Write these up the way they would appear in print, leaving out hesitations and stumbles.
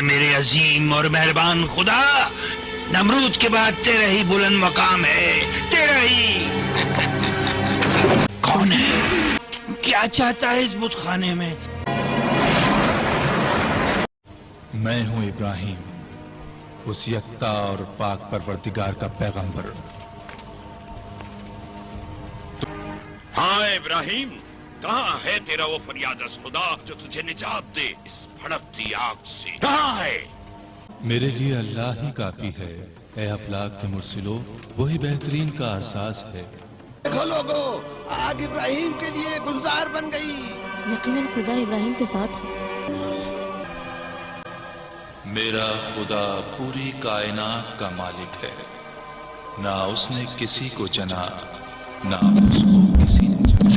میرے عظیم اور مہربان خدا، نمرود کے بعد تیرا ہی بلند مقام ہے، تیرا ہی۔ کون ہے؟ کیا چاہتا ہے اس بت خانے میں؟ میں ہوں ابراہیم، اس یکتا اور پاک پروردگار کا پیغمبر۔ ہاں ابراہیم، کہاں ہے تیرا وہ فریاد از خدا جو تجھے نجات دے اس بھڑکتی آگ سے؟ کہاں ہے؟ میرے لیے اللہ ہی کافی ہے، اے افلاک کے مرسلو، وہی بہترین کا احساس ہے۔ دیکھو لوگو، آگ ابراہیم کے لیے گلزار بن گئی۔ یقیناً خدا ابراہیم کے ساتھ ہے۔ میرا خدا پوری کائنات کا مالک ہے، نہ اس نے کسی کو چنا، نہ اس کو کسی نے چنا۔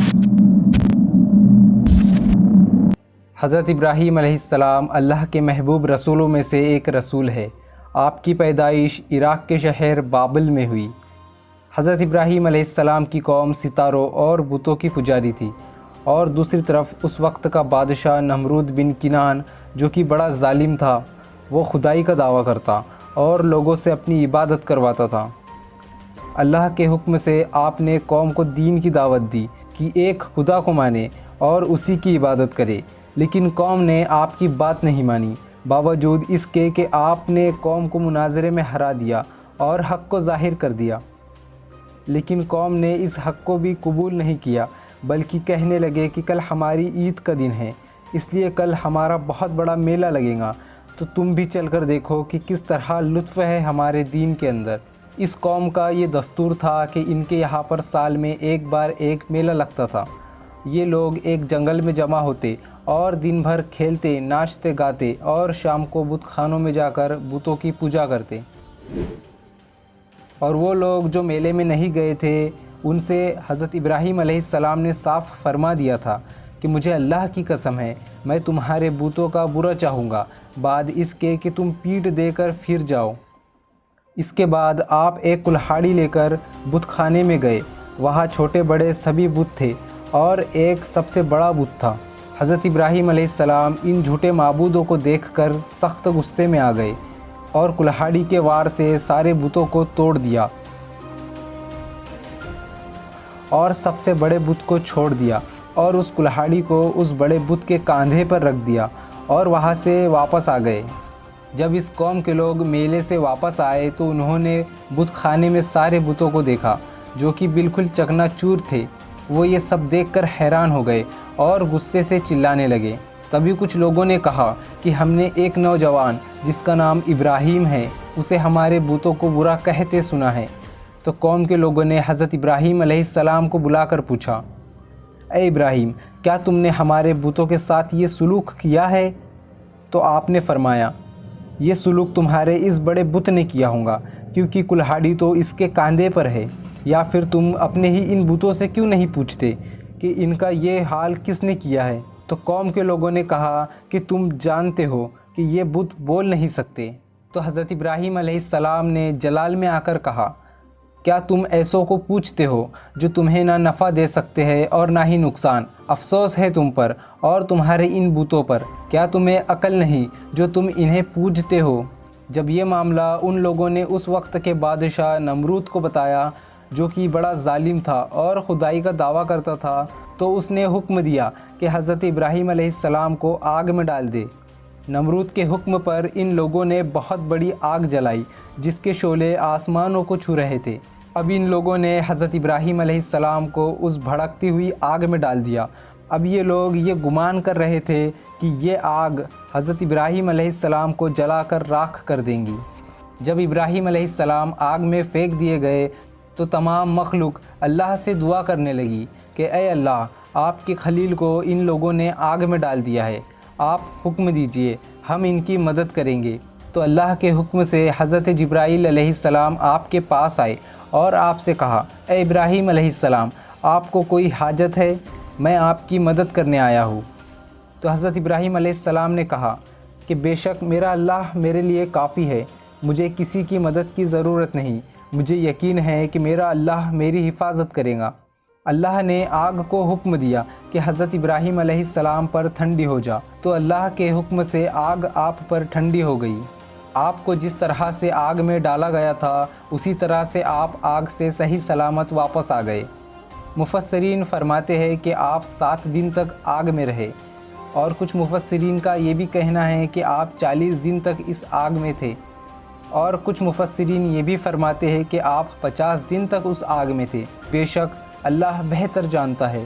حضرت ابراہیم علیہ السلام اللہ کے محبوب رسولوں میں سے ایک رسول ہے۔ آپ کی پیدائش عراق کے شہر بابل میں ہوئی۔ حضرت ابراہیم علیہ السلام کی قوم ستاروں اور بتوں کی پجاری تھی، اور دوسری طرف اس وقت کا بادشاہ نمرود بن کنعان جو کہ بڑا ظالم تھا، وہ خدائی کا دعویٰ کرتا اور لوگوں سے اپنی عبادت کرواتا تھا۔ اللہ کے حکم سے آپ نے قوم کو دین کی دعوت دی کہ ایک خدا کو مانے اور اسی کی عبادت کرے، لیکن قوم نے آپ کی بات نہیں مانی، باوجود اس کے کہ آپ نے قوم کو مناظرے میں ہرا دیا اور حق کو ظاہر کر دیا۔ لیکن قوم نے اس حق کو بھی قبول نہیں کیا، بلکہ کہنے لگے کہ کل ہماری عید کا دن ہے، اس لیے کل ہمارا بہت بڑا میلہ لگے گا، تو تم بھی چل کر دیکھو کہ کس طرح لطف ہے ہمارے دین کے اندر۔ اس قوم کا یہ دستور تھا کہ ان کے یہاں پر سال میں ایک بار ایک میلہ لگتا تھا۔ یہ لوگ ایک جنگل میں جمع ہوتے اور دن بھر کھیلتے، ناچتے، گاتے، اور شام کو بت خانوں میں جا کر بتوں کی پوجا کرتے۔ اور وہ لوگ جو میلے میں نہیں گئے تھے، ان سے حضرت ابراہیم علیہ السلام نے صاف فرما دیا تھا کہ مجھے اللہ کی قسم ہے، میں تمہارے بتوں کا برا چاہوں گا بعد اس کے کہ تم پیٹ دے کر پھر جاؤ۔ اس کے بعد آپ ایک کلہاڑی لے کر بت خانے میں گئے۔ وہاں چھوٹے بڑے سبھی بت تھے اور ایک سب سے بڑا بت تھا۔ حضرت ابراہیم علیہ السلام ان جھوٹے معبودوں کو دیکھ کر سخت غصے میں آ گئے اور کلہاڑی کے وار سے سارے بتوں کو توڑ دیا اور سب سے بڑے بت کو چھوڑ دیا، اور اس کلہاڑی کو اس بڑے بت کے کاندھے پر رکھ دیا اور وہاں سے واپس آ گئے۔ جب اس قوم کے لوگ میلے سے واپس آئے تو انہوں نے بت خانے میں سارے بتوں کو دیکھا جو کہ بالکل چکنا چور تھے۔ وہ یہ سب دیکھ کر حیران ہو گئے اور غصے سے چلانے لگے۔ تبھی کچھ لوگوں نے کہا کہ ہم نے ایک نوجوان جس کا نام ابراہیم ہے، اسے ہمارے بتوں کو برا کہتے سنا ہے۔ تو قوم کے لوگوں نے حضرت ابراہیم علیہ السلام کو بلا کر پوچھا، اے ابراہیم، کیا تم نے ہمارے بتوں کے ساتھ یہ سلوک کیا ہے؟ تو آپ نے فرمایا، یہ سلوک تمہارے اس بڑے بت نے کیا ہوگا، کیونکہ کلہاڑی تو اس کے کاندھے پر ہے۔ یا پھر تم اپنے ہی ان بتوں سے کیوں نہیں پوچھتے کہ ان کا یہ حال کس نے کیا ہے؟ تو قوم کے لوگوں نے کہا کہ تم جانتے ہو کہ یہ بت بول نہیں سکتے۔ تو حضرت ابراہیم علیہ السلام نے جلال میں آ کر کہا، کیا تم ایسوں کو پوچھتے ہو جو تمہیں نہ نفع دے سکتے ہیں اور نہ ہی نقصان؟ افسوس ہے تم پر اور تمہارے ان بتوں پر، کیا تمہیں عقل نہیں جو تم انہیں پوجتے ہو؟ جب یہ معاملہ ان لوگوں نے اس وقت کے بادشاہ نمرود کو بتایا جو کہ بڑا ظالم تھا اور خدائی کا دعویٰ کرتا تھا، تو اس نے حکم دیا کہ حضرت ابراہیم علیہ السلام کو آگ میں ڈال دے۔ نمرود کے حکم پر ان لوگوں نے بہت بڑی آگ جلائی جس کے شعلے آسمانوں کو چھو رہے تھے۔ اب ان لوگوں نے حضرت ابراہیم علیہ السلام کو اس بھڑکتی ہوئی آگ میں ڈال دیا۔ اب یہ لوگ یہ گمان کر رہے تھے کہ یہ آگ حضرت ابراہیم علیہ السلام کو جلا کر راکھ کر دیں گی۔ جب ابراہیم علیہ السلام آگ میں پھینک دیے گئے تو تمام مخلوق اللہ سے دعا کرنے لگی کہ اے اللہ، آپ کے خلیل کو ان لوگوں نے آگ میں ڈال دیا ہے، آپ حکم دیجئے، ہم ان کی مدد کریں گے۔ تو اللہ کے حکم سے حضرت جبرائیل علیہ السلام آپ کے پاس آئے اور آپ سے کہا، اے ابراہیم علیہ السلام، آپ کو کوئی حاجت ہے؟ میں آپ کی مدد کرنے آیا ہوں۔ تو حضرت ابراہیم علیہ السلام نے کہا کہ بے شک میرا اللہ میرے لیے کافی ہے، مجھے کسی کی مدد کی ضرورت نہیں، مجھے یقین ہے کہ میرا اللہ میری حفاظت کرے گا۔ اللہ نے آگ کو حکم دیا کہ حضرت ابراہیم علیہ السلام پر ٹھنڈی ہو جا، تو اللہ کے حکم سے آگ آپ پر ٹھنڈی ہو گئی۔ آپ کو جس طرح سے آگ میں ڈالا گیا تھا اسی طرح سے آپ آگ سے صحیح سلامت واپس آ گئے۔ مفسرین فرماتے ہیں کہ آپ 7 دن تک آگ میں رہے، اور کچھ مفسرین کا یہ بھی کہنا ہے کہ آپ 40 دن تک اس آگ میں تھے، اور کچھ مفسرین یہ بھی فرماتے ہیں کہ آپ 50 دن تک اس آگ میں تھے۔ بے شک اللہ بہتر جانتا ہے۔